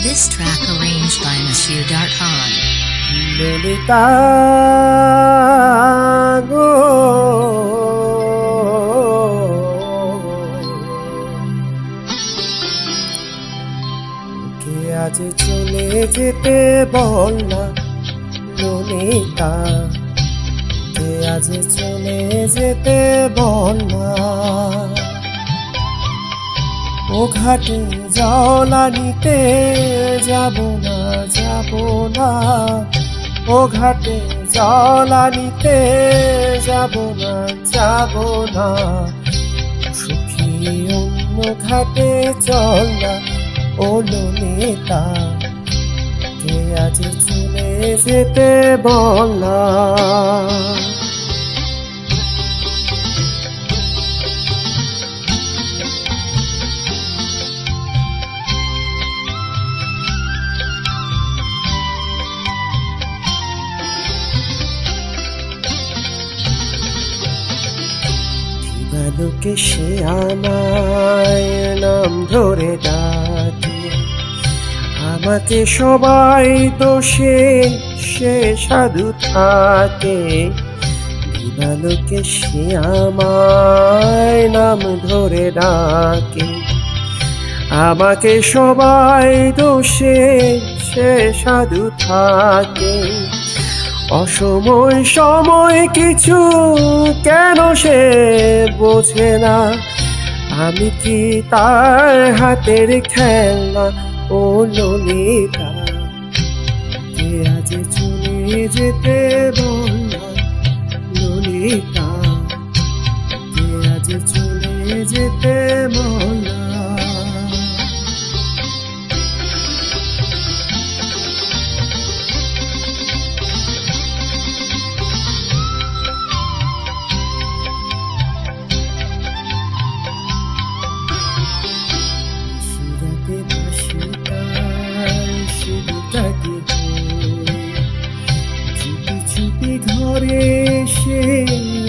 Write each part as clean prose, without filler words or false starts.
This track arranged by Monsieur Darkhan. Lalita গো, কে আজ চলে যেতে বল না ললিতা, কে আজ চলে যেতে বল না। ও ঘাটে জল আনিতে যাব না, যাব না। ও ঘাটে জল আনিতে যাব না, যাব না। সুখী অন্য ঘাটে চল না ও ললিতা, কে আজ চলে যেতে বল না। লোকে সে আমায় নাম ধরে ডাকে, আমাকে সবাই দোষে সে সাধু থাকে। দিবালোকে সে আমায় নাম ধরে ডাকে, আমাকে সবাই দোষে সে সাধু থাকে। অসময় সময় কিছু কেন সে বোঝে না, আমি কি তার হাতের খেলনা ও ললিতা, কে আজ চলে যেতে বল না ললিতা, কে আজ চলে যেতে বল না। চুপি চুপি ঘরে সে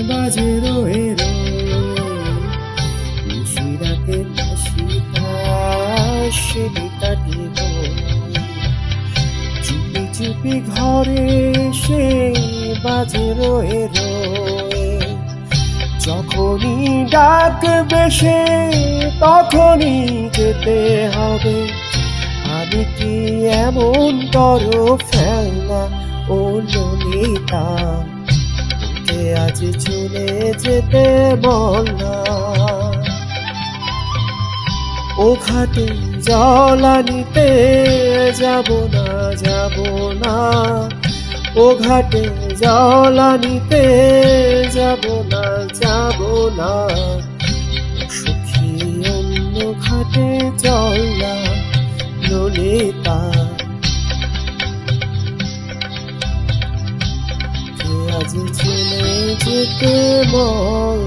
বাজে রয়ে রয়ে, চুপি চুপি ঘরে সে বাজে রয়ে রয়ে। যখনই ডাকবে সে তখনই যেতে হবে, আমি কি এমন করো ফেলনা ও ললিতা, কে আজ চলে যেতে বল না। ও ঘাটে জল আনিতে যাব না, যাব না। ও ঘাটে জল আনিতে যাব না, যাব না। সুখী অন্য ঘাটে চল না ললিতা, কে আজ চলে যেতে বল।